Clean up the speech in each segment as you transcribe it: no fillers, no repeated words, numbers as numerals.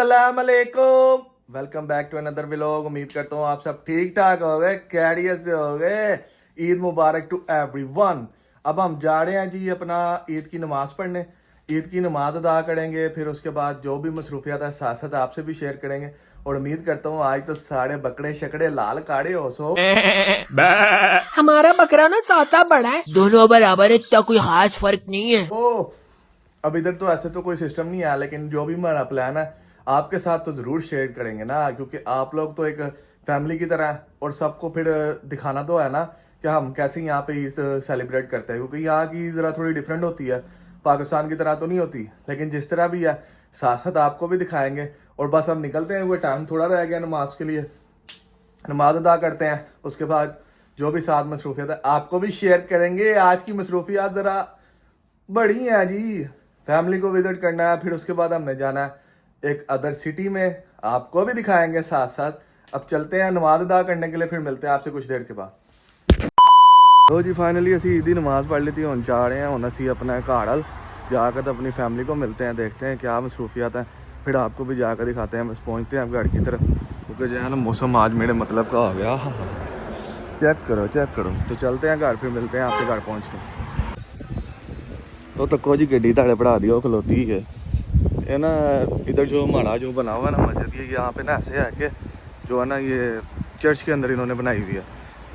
अस्सलाम वालेकुम, welcome back to another vlog. उम्मीद करता हूँ आप सब ठीक ठाक हो गए, खैरियत से हो गए। ईद मुबारक टू एवरीवन। अब हम जा रहे हैं जी अपना ईद की नमाज पढ़ने। ईद की नमाज अदा करेंगे, फिर उसके बाद जो भी मसरूफियात है साथ साथ आपसे भी शेयर करेंगे। और उम्मीद करता हूँ आज तो सारे बकरे शकड़े लाल काड़े हो सो। हमारा बकरा ना साता बड़ा है, दोनों बराबर है, इतना कोई खास फर्क नहीं है। ओ अब इधर तो ऐसे तो कोई सिस्टम नहीं है, लेकिन जो भी हमारा प्लान है आपके साथ तो जरूर शेयर करेंगे ना, क्योंकि आप लोग तो एक फैमिली की तरह हैं और सबको फिर दिखाना तो है ना कि हम कैसे यहाँ पे ईद सेलिब्रेट करते हैं, क्योंकि यहाँ की ज़रा थोड़ी डिफरेंट होती है, पाकिस्तान की तरह तो नहीं होती, लेकिन जिस तरह भी है साथ साथ आपको भी दिखाएंगे। और बस हम निकलते हैं, वो टाइम थोड़ा रह गया नमाज के लिए, नमाज अदा करते हैं, उसके बाद जो भी साथ मसरूफियत है आपको भी शेयर करेंगे। आज की मसरूफियात ज़रा बड़ी है जी, फैमिली को विजिट करना है, फिर उसके बाद हमने जाना है एक अदर सिटी में, आपको भी दिखाएंगे साथ साथ। अब चलते हैं नमाज अदा करने के लिए, फिर मिलते हैं आपसे कुछ देर के बाद। तो जी फाइनली असी ईदी नमाज पढ़ ली थी, हम जा रहे हैं हम असी अपना घर जाकर तो अपनी फैमिली को मिलते हैं, देखते हैं क्या मसरूफियात हैं, फिर आपको भी जाकर दिखाते हैं। बस पहुँचते हैं अब घर की तरफ, क्योंकि जो है ना मौसम आज मेरे मतलब का हो गया। चेक करो चेक करो। तो चलते हैं घर, फिर मिलते हैं आपसे घर पहुँच के। तो तको जी गड्डी ताड़े पढ़ा दी खलोती है ये ना, इधर जो हमारा जो बना हुआ ना मस्जिद, ये यहाँ पे ना ऐसे है कि जो है ना ये चर्च के अंदर इन्होंने बनाई हुई है,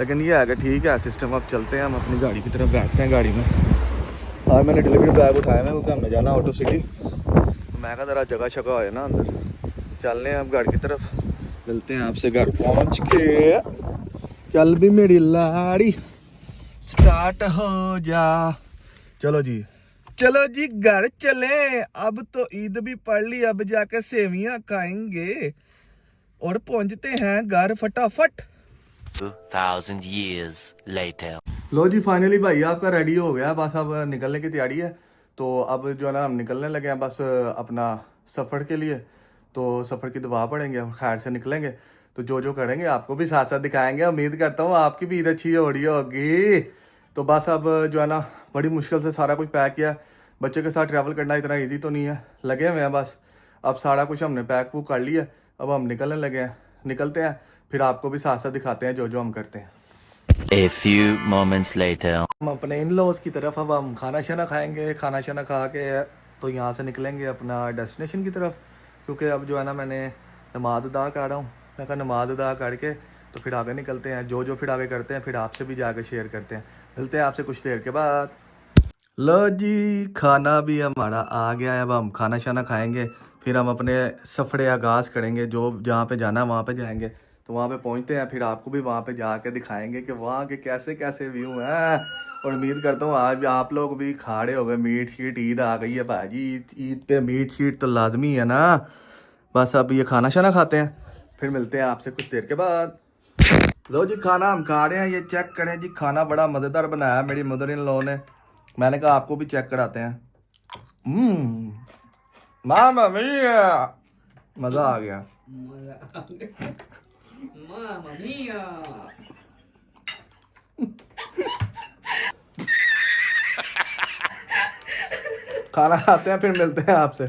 लेकिन ये है कि ठीक है सिस्टम। अब चलते हैं हम अपनी गाड़ी की तरफ, बैठते हैं गाड़ी में। आज मैंने डिलीवरी बैग उठाया मैं, क्योंकि हमने जाना ऑटो सिटी, तो मैं कहा ज़रा जगह शगह है ना अंदर। चलने हैं अब घर की तरफ, मिलते हैं आपसे घर पहुँच के। चल भी मेरी लाड़ी स्टार्ट हो जा, चलो जी चलो जी घर चले। अब तो ईद भी पढ़ ली, अब जाके सेवियां खाएंगे और पहुंचते हैं घर फटाफट। 2000 years later. लो जी फाइनली भाई आपका रेडी हो गया, बस अब निकलने की तैयारी है। तो अब जो है ना हम निकलने लगे हैं बस अपना सफ़र के लिए। तो सफ़र की दुआ पढ़ेंगे और खैर से निकलेंगे, तो जो जो करेंगे आपको भी साथ साथ दिखाएंगे। उम्मीद करता हूँ आपकी भी ईद अच्छी हो रही होगी। तो बस अब जो है ना बड़ी मुश्किल से सारा कुछ पैक किया, बच्चे के साथ ट्रैवल करना इतना इजी तो नहीं है, लगे हुए हैं बस। अब सारा कुछ हमने पैक वूक कर लिया, अब हम निकलने लगे हैं, निकलते हैं, फिर आपको भी साथ साथ दिखाते हैं जो जो हम करते हैं। A few moments later. हम अपने इन लॉज की तरफ अब हम खाना शाना खाएंगे, खाना शाना खा के तो यहाँ से निकलेंगे अपना डेस्टिनेशन की तरफ, क्योंकि अब जो है ना मैंने नमाज अदा कर रहा हूँ, मैं कहा नमाज अदा करके तो फिर आगे निकलते हैं, जो जो फिर आगे करते हैं फिर आपसे भी जाके शेयर करते हैं। मिलते हैं आपसे कुछ देर के बाद। लो जी खाना भी हमारा आ गया है, अब हम खाना शाना खाएंगे, फिर हम अपने सफ़र आगाज़ करेंगे, जो जहाँ पे जाना है वहाँ पे जाएंगे। तो वहाँ पे पहुँचते हैं, फिर आपको भी वहाँ पे जाके दिखाएंगे कि वहाँ के कैसे कैसे व्यू हैं। और उम्मीद करता हूँ आज आप लोग भी खाड़े हो गए। मीट शीट ईद आ गई है भाजी, ईद पे मीट शीट तो लाजमी है ना। बस अब ये खाना शाना खाते हैं, फिर मिलते हैं आपसे कुछ देर के बाद। लो जी खाना हम खा रहे हैं, ये चेक करें जी, खाना बड़ा मज़ेदार बनाया है मेरी मदर इन लॉ ने। मैंने कहा आपको भी चेक कराते हैं। मामा मिया, मज़ा आ गया। खाना खाते हैं फिर मिलते हैं आपसे।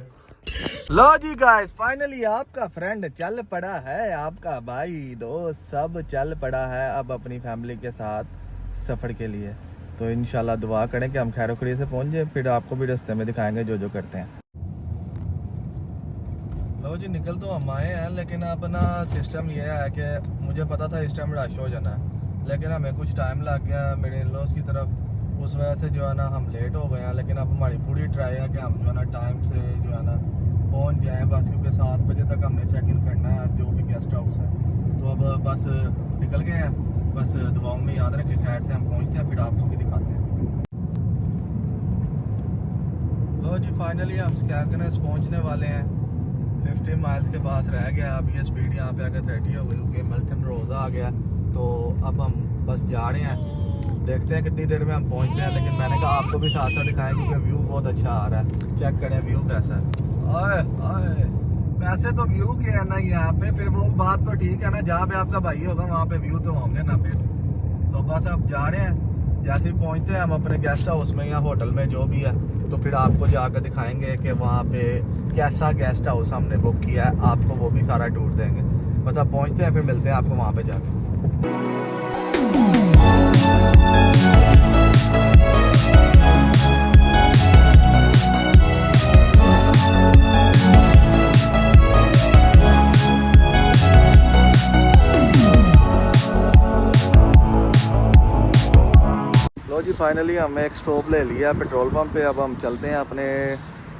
लो जी गाइस फाइनली आपका फ्रेंड चल पड़ा है, आपका भाई दोस्त सब चल पड़ा है अब अपनी फैमिली के साथ सफ़र के लिए। तो इंशाल्लाह दुआ करें कि हम खैर खैरियत से पहुंच जाए, फिर आपको भी रास्ते में दिखाएंगे जो जो करते हैं। लो जी निकल तो हम आए हैं, लेकिन अपना सिस्टम ये है कि मुझे पता था इस टाइम रश हो जाना है, लेकिन हमें कुछ टाइम लग गया मेरे इन-लॉज की तरफ, उस वजह से जो है ना हम लेट हो गए हैं। लेकिन अब हमारी पूरी ट्राई है कि हम जो है ना टाइम से जो है ना पहुंच जाएं बस, क्योंकि 7 बजे तक हमने चेक इन करना है जो भी गेस्ट हाउस है। तो अब बस निकल गए हैं, बस दुआओं में याद रखें, खैर से हम पहुंचते हैं फिर आपको भी दिखाते हैं। लो जी फाइनली हम स्कैगनेस पहुंचने वाले हैं, 50 माइल्स के पास रह गया। अब ये स्पीड यहाँ पे आकर 30 हो गई, क्योंकि मिल्टन रोज़ आ गया। तो अब हम बस जा रहे हैं, देखते हैं कितनी देर में हम पहुंचते हैं, लेकिन मैंने कहा आपको भी साथ साथ दिखाएं क्योंकि व्यू बहुत अच्छा आ रहा है। चेक करें व्यू कैसा है। ओए ओए वैसे तो व्यू क्या है ना यहाँ पे, फिर वो बात तो ठीक है ना, जहाँ पे आपका भाई होगा वहाँ पे व्यू तो होंगे ना फिर। तो बस अब जा रहे हैं, जैसे ही पहुँचते हैं हम अपने गेस्ट हाउस में या होटल में जो भी है, तो फिर आपको जाकर दिखाएंगे कि वहाँ पे कैसा गेस्ट हाउस हमने बुक किया है, आपको वो भी सारा टूर देंगे। बस आप पहुँचते हैं, फिर मिलते हैं आपको वहाँ पे जाकर। लो जी, फाइनली हमने एक स्टॉप ले लिया पेट्रोल पंप पे। अब हम चलते हैं अपने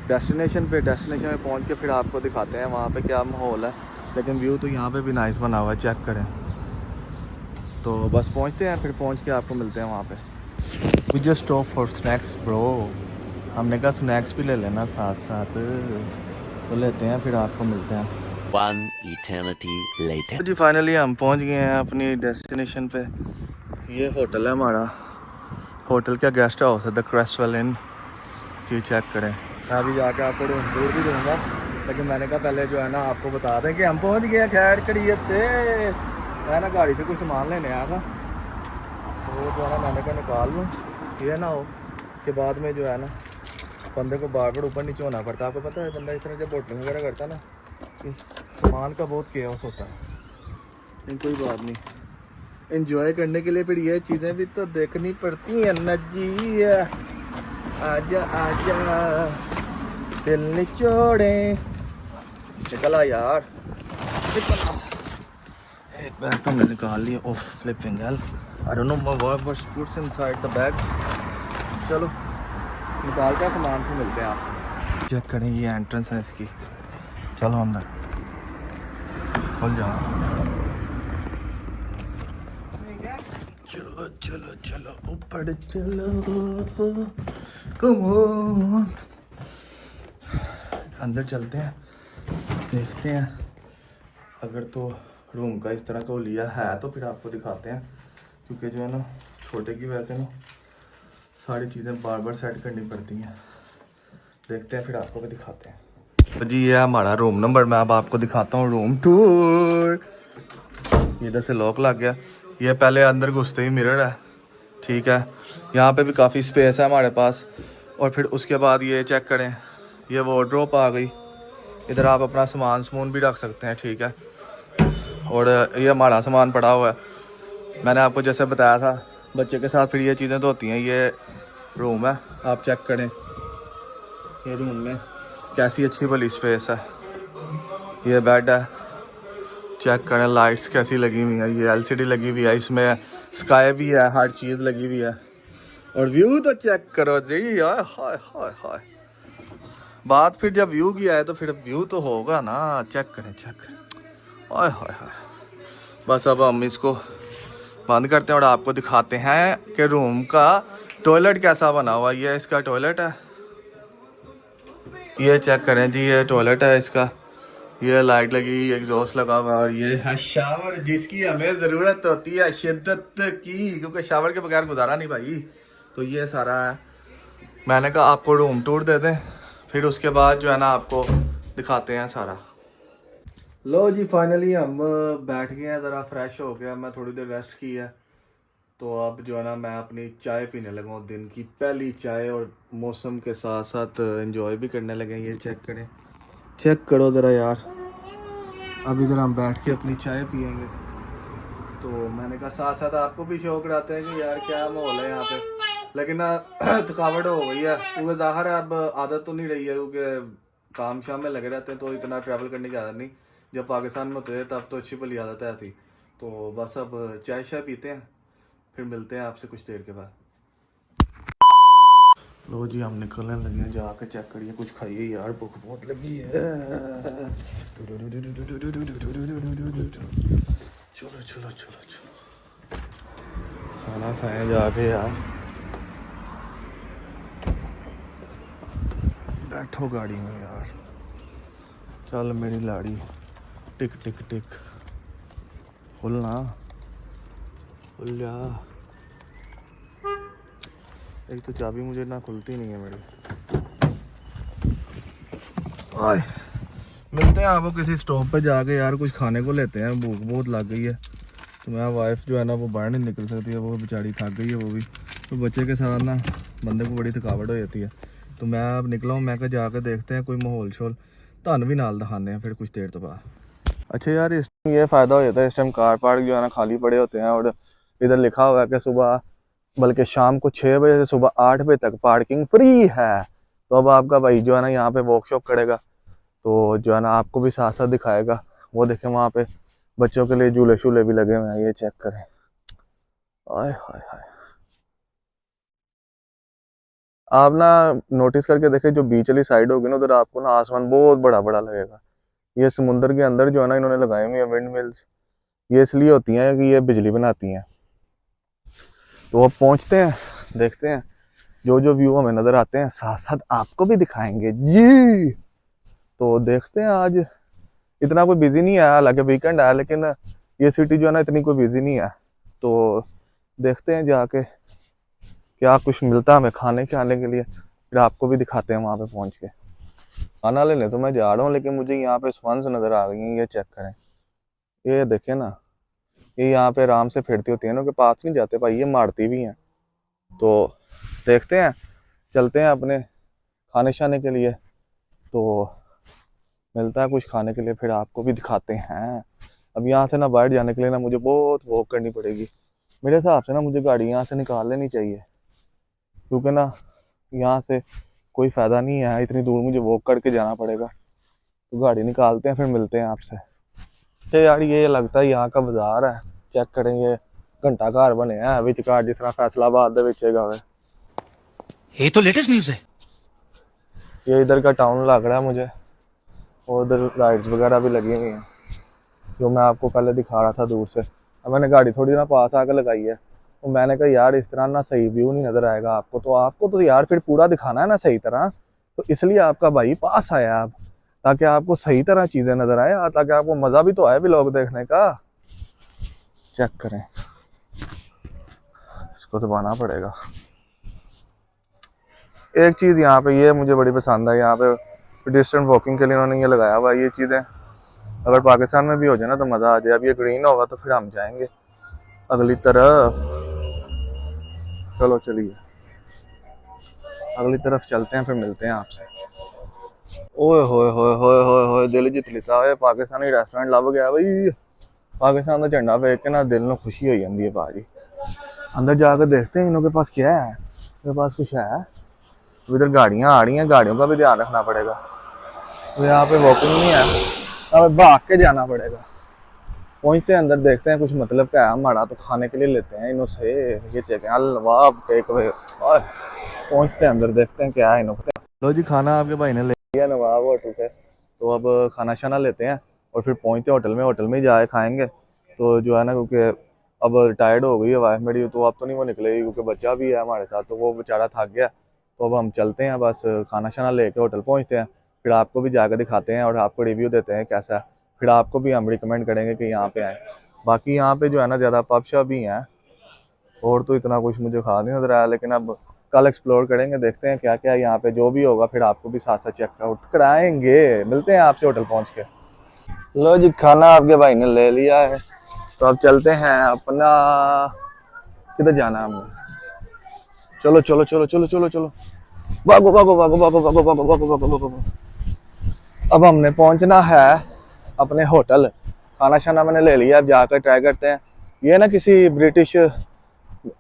डेस्टिनेशन पे। डेस्टिनेशन पे पहुंच के फिर आपको दिखाते हैं वहाँ पे क्या माहौल है। लेकिन व्यू तो यहाँ पे भी नाइस बना हुआ है, चेक करें। तो बस पहुँचते हैं, फिर पहुँच के आपको मिलते हैं वहाँ पे। We just stop for snacks bro. हमने कहा स्नैक्स भी ले लेना साथ साथ, तो लेते हैं, फिर आपको मिलते हैं। One eternity later. जी फाइनली हम पहुँच गए हैं अपनी डेस्टिनेशन पे। ये होटल है हमारा, होटल का गेस्ट हाउस है, द क्रेस्टवेल इन। जी चेक करें। मैं अभी जाकर आपको रूम टूर भी दूंगा, लेकिन मैंने कहा पहले जो है ना आपको बता दें कि हम पहुंच गए खैर खड़ियत से। मैं ना गाड़ी से कुछ सामान लेने आया था, तो जो है ना मैंने कहा निकाल लूँ, ये ना हो कि बाद में जो है ना बंदे को बार बार ऊपर नीचे होना पड़ता है। आपको पता है बंदा इस तरह जब होटल वगैरह करता है ना, इस सामान का बहुत केओस होता है। लेकिन कोई बात नहीं, एंजॉय करने के लिए फिर ये चीज़ें भी तो देखनी पड़ती हैं ना जी। आजा आजा दिल निचोड़े, निकला यार, निकला। एक बैग तो हमने निकाल लिया। Oh flipping hell, I don't know what puts inside the bags. चलो निकालते हैं सामान, फिर मिलते हैं आपसे। चेक करें, ये एंट्रेंस है इसकी। चलो अंदर, खोल जाओ। चलो चलो चलो ऊपर चलो, कम ऑन। अंदर चलते हैं, देखते हैं। अगर तो रूम का इस तरह का लिया है तो फिर आपको दिखाते हैं, क्योंकि जो है ना छोटे की वजह से ना सारी चीज़ें बार बार सेट करनी पड़ती हैं। देखते हैं, फिर आपको भी दिखाते हैं। तो जी ये हमारा रूम नंबर, मैं अब आपको दिखाता हूँ रूम टूर। इधर से लॉक लग गया। ये पहले अंदर घुसते ही मिरर है, ठीक है। यहाँ पे भी काफ़ी स्पेस है हमारे पास। और फिर उसके बाद ये चेक करें, ये वार्डरोब आ गई। इधर आप अपना सामान भी रख सकते हैं, ठीक है। और ये हमारा सामान पड़ा हुआ है। मैंने आपको जैसे बताया था बच्चे के साथ फिर ये चीज़ें तो होती हैं। ये रूम है, आप चेक करें ये रूम में कैसी अच्छी भली स्पेस है। ये बेड है, चेक करें। लाइट्स कैसी लगी हुई है, ये एलसीडी लगी हुई है, इसमें स्काई भी है, हर चीज़ लगी हुई है। और व्यू तो चेक करो जी, हाय हाय हाय हाय। बात फिर जब व्यू की आए तो फिर व्यू तो होगा ना। चेक करें, चेक करें, हाय हाय हाय। बस अब हम इसको बंद करते हैं और आपको दिखाते हैं कि रूम का टॉयलेट कैसा बना हुआ। ये इसका टॉयलेट है, ये चेक करें जी, ये टॉयलेट है इसका। ये लाइट लगी, एग्जॉस्ट लगा हुआ, और ये है शावर जिसकी हमें ज़रूरत होती है शिद्दत की, क्योंकि शावर के बगैर गुजारा नहीं भाई। तो ये सारा है। मैंने कहा आपको रूम टूर दे दें, फिर उसके बाद जो है ना आपको दिखाते हैं सारा। लो जी फाइनली हम बैठ गए हैं, ज़रा फ्रेश हो गया, मैं थोड़ी देर रेस्ट की है। तो अब जो है ना मैं अपनी चाय पीने लगा हूँ, दिन की पहली चाय, और मौसम के साथ साथ एंजॉय भी करने लगे। ये चेक करें, चेक करो ज़रा यार। अब इधर हम बैठ के अपनी चाय पियेंगे। तो मैंने कहा साथ साथ आपको भी शौक रहता है कि यार क्या माहौल है यहाँ पे। लेकिन ना थकावट हो गई है, क्योंकि ज़ाहिर है अब आदत तो नहीं रही है, क्योंकि काम शाम में लगे रहते हैं, तो इतना ट्रैवल करने की आदत नहीं। जब पाकिस्तान में होते थे तब तो अच्छी भली आदत है थी। तो बस अब चाय शाय पीते हैं, फिर मिलते हैं आपसे कुछ देर के बाद। लो जी हम निकलने लगे हैं, जाके चेक करिए, कुछ खाइए यार, भूख बहुत लगी है। चलो चलो चलो चलो खाना खाएं जाके यार। बैठो गाड़ी में यार, चल मेरी लाड़ी, टिक टिक टिक, खुलना खुल जा। एक तो चाबी मुझे ना खुलती नहीं है मेरी। आए मिलते हैं आपको किसी स्टॉप पे जाके यार, कुछ खाने को लेते हैं, भूख बहुत लग गई है। तो मेरा वाइफ जो है ना वो बाहर नहीं निकल सकती है, वो बेचारी थक गई है वो भी। तो बच्चे के साथ ना बंदे को बड़ी थकावट हो जाती है। तो मैं अब निकला हूँ, मैं कहा जाकर देखते हैं कोई माहौल शोल, ਤੁਹਾਨੂੰ भी नाल दिखाने हैं फिर कुछ देर तो बाद। अच्छा यार इस टाइम ये फ़ायदा हो जाता है, इस टाइम कार पार्क जो है ना खाली पड़े होते हैं, और इधर लिखा हुआ है कि सुबह बल्कि शाम को 6 बजे से सुबह 8 बजे तक पार्किंग फ्री है। तो अब आपका भाई जो है ना यहाँ पे वर्कशॉप करेगा, तो जो है ना आपको भी साथ साथ दिखाएगा। वो देखें वहाँ पे बच्चों के लिए झूले शूले भी लगे हुए हैं, ये चेक करें। आय हाय हाय, आप ना नोटिस करके देखें जो बीच वाली साइड होगी ना, उधर आपको ना आसमान बहुत बड़ा बड़ा लगेगा। ये समुंदर के अंदर जो है ना इन्होंने लगाई हुई है विंड मिल्स, ये इसलिए होती हैं कि ये बिजली बनाती हैं। तो अब पहुंचते हैं, देखते हैं जो जो व्यू हमें नजर आते हैं साथ साथ आपको भी दिखाएंगे जी। तो देखते हैं, आज इतना कोई बिजी नहीं है, हालांकि वीकेंड है, लेकिन ये सिटी जो है ना इतनी कोई बिजी नहीं है। तो देखते हैं जाके क्या कुछ मिलता है हमें खाने के आने के लिए, फिर आपको भी दिखाते हैं वहाँ पे पहुँच के। खाना लेने तो मैं जा रहा हूँ, लेकिन मुझे यहाँ पे स्वंस नज़र आ गई हैं, ये चेक करें, ये देखें ना, ये यहाँ पे आराम से फिरती होती है ना, उनके पास नहीं जाते भाई, ये मारती भी हैं। तो देखते हैं, चलते हैं अपने खाने शाने के लिए, तो मिलता है कुछ खाने के लिए, फिर आपको भी दिखाते हैं। अब यहाँ से ना बाहर जाने के लिए ना मुझे बहुत वॉक करनी पड़ेगी, मेरे हिसाब से ना मुझे गाड़ी यहाँ से निकाल लेनी चाहिए, क्योंकि ना यहाँ से कोई फ़ायदा नहीं है, इतनी दूर मुझे वॉक करके जाना पड़ेगा। तो गाड़ी निकालते हैं, फिर मिलते हैं आपसे। तो यार ये लगता है यहाँ का बाजार है, चेक करेंगे, घंटा घर बने हैं विचकार, जिस तरह फैसलाबाद दे विच हैगा वे। ये तो लेटेस्ट न्यूज़ है। ये इधर का टाउन लग रहा है मुझे, और उधर राइड्स वगैरह भी लगी हुई हैं जो मैं आपको पहले दिखा रहा था दूर से। अब मैंने गाड़ी थोड़ी ना पास आकर लगाई है, तो मैंने कहा यार इस तरह ना सही व्यू नहीं नज़र आएगा आपको, तो आपको तो यार फिर पूरा दिखाना है ना सही तरह, तो इसलिए आपका भाई पास आया अब, ताकि आपको सही तरह चीज़ें नज़र आए, ताकि आपको मज़ा भी तो आए व्लॉग देखने का। चेक करें, इसको दबाना पड़ेगा। एक चीज़ यहाँ पे ये मुझे बड़ी पसंद है, यहाँ पे डिस्टेंस वॉकिंग के लिए उन्होंने ये लगाया हुआ है, ये चीज़ें अगर पाकिस्तान में भी हो जाए ना तो मज़ा आ जाए। अब ये ग्रीन होगा तो फिर हम जाएंगे अगली तरफ। चलो चलिए अगली तरफ चलते हैं, फिर मिलते हैं आपसे। ओए होए होए होए होए होए, दिल जित लिता है, पाकिस्तानी रेस्टोरेंट लभ गया भाई। पाकिस्तान का झंडा देख के ना दिल में खुशी हो जाती है भाजी। अंदर जाकर देखते हैं इनके पास क्या है, इनके पास कुछ है। इधर गाड़ियाँ आ रही हैं, गाड़ियों का भी ध्यान रखना पड़ेगा। तो यहाँ पे वॉकिंग नहीं है, अब भाग के जाना पड़ेगा। पहुँचते हैं अंदर, देखते हैं कुछ मतलब क्या है हमारा, तो खाने के लिए लेते हैं इन्हों से। ये चेक अलवाब टेक अवे। पहुँचते हैं अंदर, देखते हैं क्या है इन्हों। लो जी, खाना आपके भाई ने ले लिया नवाब होटल से, तो अब खाना शाना लेते हैं और फिर पहुँचते हैं होटल में ही जाए खाएंगे। तो जो है ना, क्योंकि अब टायर्ड हो गई है वाइफ मेरी, तो अब तो नहीं वो निकलेगी, क्योंकि बच्चा भी है हमारे साथ, तो वो बेचारा थक गया। तो अब हम चलते हैं, बस खाना शाना लेके होटल पहुँचते हैं, फिर आपको भी जाकर दिखाते हैं और आपको रिव्यू देते हैं कैसा है। फिर आपको भी हम रिकमेंड करेंगे कि यहाँ पे आएँ। बाकी यहाँ पे जो है ना ज़्यादा पब शब ही हैं, और तो इतना कुछ मुझे खास नहीं नजर आया, लेकिन अब कल एक्सप्लोर करेंगे, देखते हैं क्या क्या यहाँ पे जो भी होगा, फिर आपको भी साथ साथ चेकआउट कराएंगे। मिलते हैं आपसे होटल पहुँच के। लो जी, खाना आपके भाई ने ले लिया है, तो अब चलते हैं अपना, किधर जाना है हमें। चलो चलो चलो चलो चलो चलो, भागो भागो भागो भागो भागो भागो भागो भागो भागो। अब हमने पहुंचना है अपने होटल, खाना शाना मैंने ले लिया, अब जाकर ट्राई करते हैं। ये ना किसी ब्रिटिश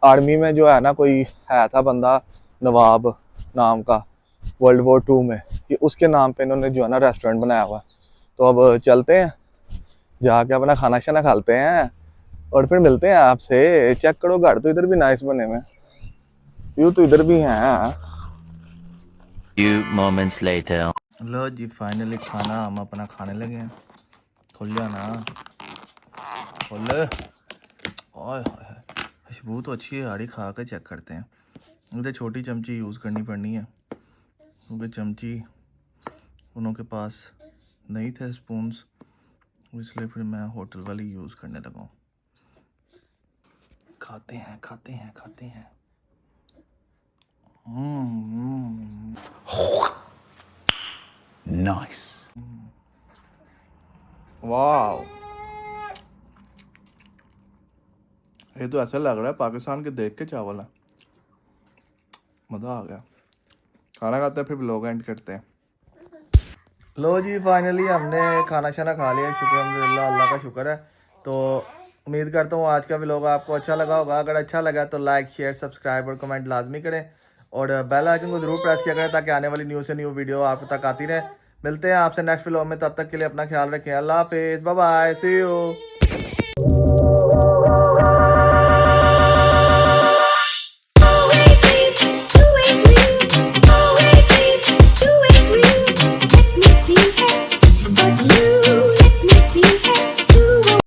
आर्मी में जो है ना कोई है था बंदा, नवाब नाम का, वर्ल्ड वॉर 2 में, ये उसके नाम पे इन्होंने जो है ना रेस्टोरेंट बनाया हुआ है। तो अब चलते हैं, जाके अपना खाना शाना खाते हैं और फिर मिलते हैं आपसे। चेक करो, घर तो इधर भी नाइस बने हुए, व्यू तो इधर भी हैं। Few moments later. लो जी, फाइनली खाना हम अपना खाने लगे हैं। खुल जाना, खुल। ओए खुशबू तो अच्छी है, आड़ी खा के चेक करते हैं। मुझे छोटी चमची यूज़ करनी पड़नी है, क्योंकि चमची उनों के पास नहीं थे स्पून्स, इसलिए फिर मैं होटल वाली यूज़ करने लगा हूँ। खाते हैं खाते हैं खाते हैं। नाइस। वाह, ये तो ऐसा लग रहा है पाकिस्तान के देख के चावल है। मज़ा आ गया खाना खाते हैं फिर व्लॉग एंड करते हैं। लो जी फाइनली हमने खाना शाना खा लिया, शुक्र अल्हम्दुलिल्लाह, अल्लाह का शुक्र है। तो उम्मीद करता हूँ आज का व्लॉग आपको अच्छा लगा होगा। अगर अच्छा लगा तो लाइक शेयर सब्सक्राइब और कमेंट लाजमी करें और बेल आइकन को ज़रूर प्रेस किया करें ताकि आने वाली न्यू से न्यू वीडियो आप तक आती रहे। मिलते हैं आपसे नेक्स्ट व्लॉग में, तब तक के लिए अपना ख्याल रखें। अल्लाह हाफिज़, बाय बाय, सी यू।